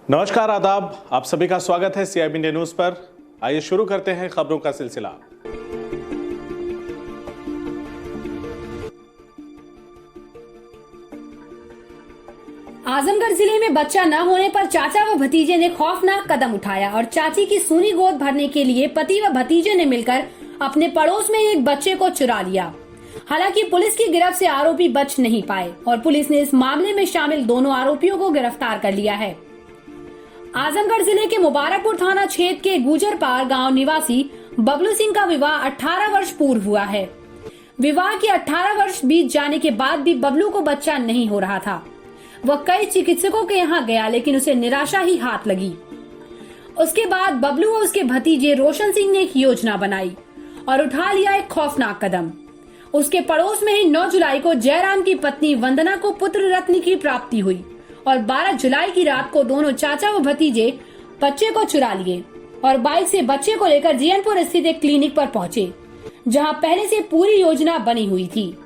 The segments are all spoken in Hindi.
नमस्कार, आदाब। आप सभी का स्वागत है CIB इंडिया न्यूज पर। आइए शुरू करते हैं खबरों का सिलसिला। आजमगढ़ जिले में बच्चा न होने पर चाचा व भतीजे ने खौफनाक कदम उठाया और चाची की सूनी गोद भरने के लिए पति व भतीजे ने मिलकर अपने पड़ोस में एक बच्चे को चुरा लिया। हालांकि पुलिस की गिरफ्त से आरोपी बच नहीं पाए और पुलिस ने इस मामले में शामिल दोनों आरोपियों को गिरफ्तार कर लिया है। आजमगढ़ जिले के मुबारकपुर थाना क्षेत्र के गुजरपार गांव निवासी बबलू सिंह का विवाह 18 वर्ष पूर्व हुआ है। विवाह के 18 वर्ष बीत जाने के बाद भी बबलू को बच्चा नहीं हो रहा था। वह कई चिकित्सकों के यहाँ गया, लेकिन उसे निराशा ही हाथ लगी। उसके बाद बबलू और उसके भतीजे रोशन सिंह ने एक योजना बनाई और उठा लिया एक खौफनाक कदम। उसके पड़ोस में ही 9 जुलाई को जयराम की पत्नी वंदना को पुत्र रत्न की प्राप्ति हुई और 12 जुलाई की रात को दोनों चाचा व भतीजे बच्चे को चुरा लिए और बाइक से बच्चे को लेकर जीयनपुर स्थित एक क्लिनिक पर पहुंचे, जहां पहले से पूरी योजना बनी हुई थी।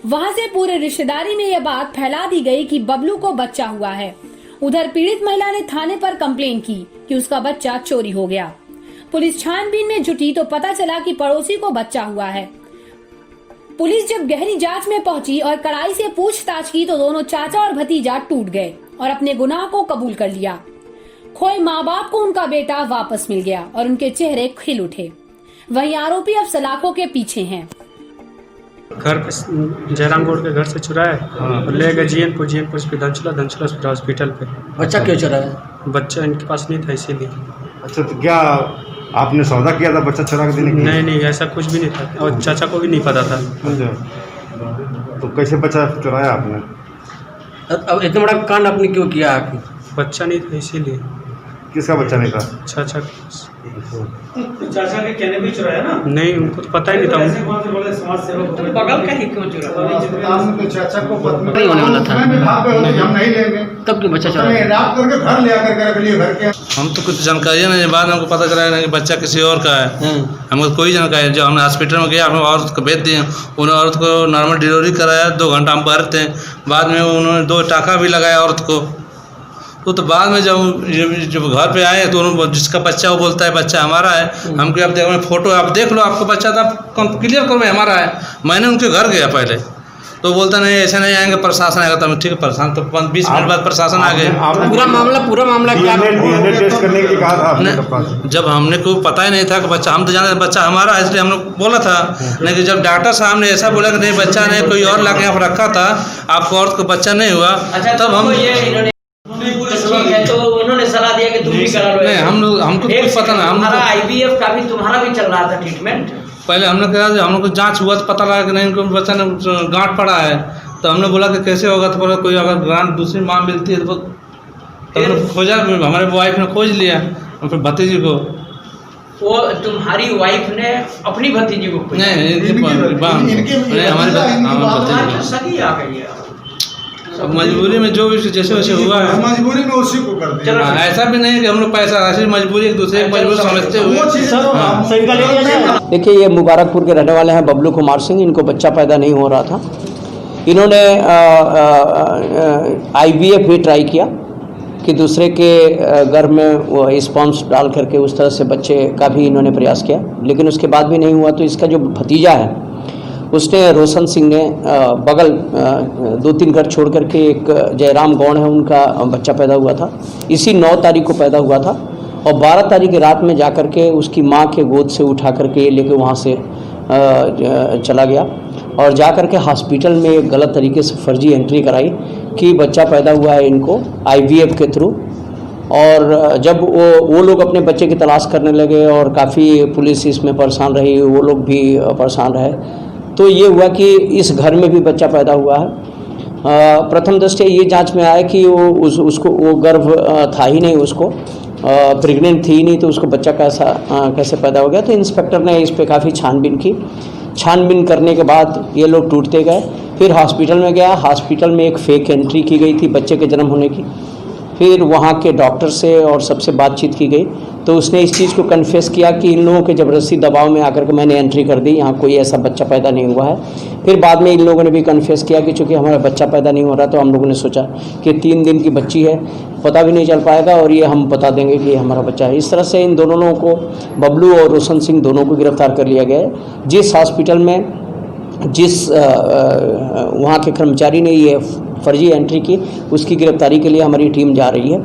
वहां से पूरे रिश्तेदारी में यह बात फैला दी गई कि बबलू को बच्चा हुआ है। उधर पीड़ित महिला ने थाने पर कंप्लेंट की कि उसका बच्चा चोरी हो गया। पुलिस छानबीन में जुटी तो पता चला कि पड़ोसी को बच्चा हुआ है। पुलिस जब गहरी जांच में पहुंची और कड़ाई से पूछताछ की तो दोनों चाचा और भतीजा टूट गए और अपने गुनाह को कबूल कर लिया। खोए माँ बाप को उनका बेटा वापस मिल गया और उनके चेहरे खिल उठे। वहीं आरोपी अब सलाखों के पीछे हैं। घर पे जयराम गौड़ के घर से चुराया और ले गए जीएनपुर पे धनसुला हॉस्पिटल पे। बच्चा क्यों चुराया? बच्चा इनके पास नहीं था, इसीलिए। अच्छा, तो क्या आपने सौदा किया था बच्चा चुरा के देने के लिए? नहीं, ऐसा कुछ भी नहीं था और चाचा को भी नहीं पता था। अच्छा, तो कैसे बच्चा चुराया आपने? अब इतना बड़ा कांड आपने क्यों किया? बच्चा नहीं था, इसीलिए। किसका बच्चा नहीं था? चाचा चाचा के कहने भी चुराया ना? नहीं, उनको तो पता ही नहीं था। बगल का ही क्यों चुराया? चाचा को नहीं होने वाला था। हम नहीं लेंगे, तब क्यों बच्चा चुराया? रात करके घर ले आकर के रख लिए घर के। हम तो कुछ जानकारी नहीं, बाद में हमको पता चला कि बच्चा किसी और का है। हमको कोई जानकारी। जब हमने हॉस्पिटल में गया, हमने औरत को भेज दिए। उन्होंने औरत को नॉर्मल डिलीवरी कराया, 2 घंटा हम बाहर थे। बाद में उन्होंने 2 टाँका भी लगाया औरत को। तो बाद में जब घर पे आए तो उन्होंने जिसका बच्चा वो बोलता है बच्चा हमारा है। हमको आप देखो फोटो, आप देख लो, आपको बच्चा था, क्लियर करो मैं हमारा है। मैंने उनके घर गया पहले, तो बोलता नहीं ऐसे नहीं आएंगे, प्रशासन आएगा। तो ठीक है, प्रशासन तो 20 मिनट बाद प्रशासन आ गए। पूरा मामला क्या? DNA टेस्ट करने के लिए कहा था? जब हमने को पता ही नहीं था कि बच्चा, हम तो जानते बच्चा हमारा है, इसलिए हम लोग बोला था। लेकिन जब डॉक्टर साहब ने ऐसा बोला कि नहीं बच्चा नहीं, कोई और लाके यहाँ पर रखा था, आपको औरत को बच्चा नहीं हुआ, तब हम तो उन्होंने सलाह दिया कि तुम भी करा लो। नहीं, हमको कुछ पता नहीं। हमारा IVF का भी तुम्हारा भी चल रहा था ट्रीटमेंट। पहले हमने कहा हम लोग को जांच हुआ तो पता लगा कि नहीं इनको बच्चा ने गांठ पड़ा है। तो हमने बोला कि कैसे होगा, तो बोला कोई अगर ग्रांट दूसरी माँ मिलती है तो हमने खोजा, हमारे वाइफ ने खोज लिया और फिर भतीजी को। वो तुम्हारी वाइफ ने अपनी भतीजी को खोजा? हमारी सही आ गई है। मजबूरी में जो भी जैसे वैसे हुआ है, मजबूरी में उसी को कर दिया। ऐसा भी नहीं कि हम लोग पैसा, ऐसी मजबूरी एक दूसरे की मजबूरी समझते हुए। देखिए, ये मुबारकपुर के रहने वाले हैं बबलू कुमार सिंह। इनको बच्चा पैदा नहीं हो रहा था। इन्होंने IVF भी ट्राई किया कि दूसरे के गर्भ में वो स्पॉन्स डाल करके उस तरह से बच्चे का भी इन्होंने प्रयास किया, लेकिन उसके बाद भी नहीं हुआ। तो इसका जो भतीजा है उसने, रोशन सिंह ने, बगल 2-3 घर छोड़ करके एक जयराम गौड़ है, उनका बच्चा पैदा हुआ था। इसी 9 तारीख को पैदा हुआ था और 12 तारीख की रात में जाकर के उसकी माँ के गोद से उठा करके ये लेके वहाँ से चला गया और जा करके हॉस्पिटल में एक गलत तरीके से फर्जी एंट्री कराई कि बच्चा पैदा हुआ है इनको IVF के थ्रू। और जब वो लोग अपने बच्चे की तलाश करने लगे और काफ़ी पुलिस इसमें परेशान रही, वो लोग भी परेशान रहे, तो ये हुआ कि इस घर में भी बच्चा पैदा हुआ है। प्रथम दृष्टया ये जांच में आया कि उसको वो गर्भ था ही नहीं, उसको प्रेग्नेंट थी ही नहीं, तो उसको बच्चा कैसे पैदा हो गया। तो इंस्पेक्टर ने इस पे काफ़ी छानबीन की। छानबीन करने के बाद ये लोग टूटते गए। फिर हॉस्पिटल में गया, हॉस्पिटल में एक फेक एंट्री की गई थी बच्चे के जन्म होने की। फिर वहाँ के डॉक्टर से और सबसे बातचीत की गई तो उसने इस चीज़ को कन्फेस किया कि इन लोगों के ज़बरदस्ती दबाव में आकर के मैंने एंट्री कर दी, यहाँ कोई ऐसा बच्चा पैदा नहीं हुआ है। फिर बाद में इन लोगों ने भी कन्फेस किया कि चूँकि हमारा बच्चा पैदा नहीं हो रहा तो हम लोगों ने सोचा कि 3 दिन की बच्ची है, पता भी नहीं चल पाएगा और ये हम बता देंगे कि हमारा बच्चा है। इस तरह से इन दोनों लोगों को, बबलू और रोशन सिंह, दोनों को गिरफ्तार कर लिया गया है। जिस हॉस्पिटल में जिस वहाँ के कर्मचारी ने ये फर्जी एंट्री की, उसकी गिरफ्तारी के लिए हमारी टीम जा रही है।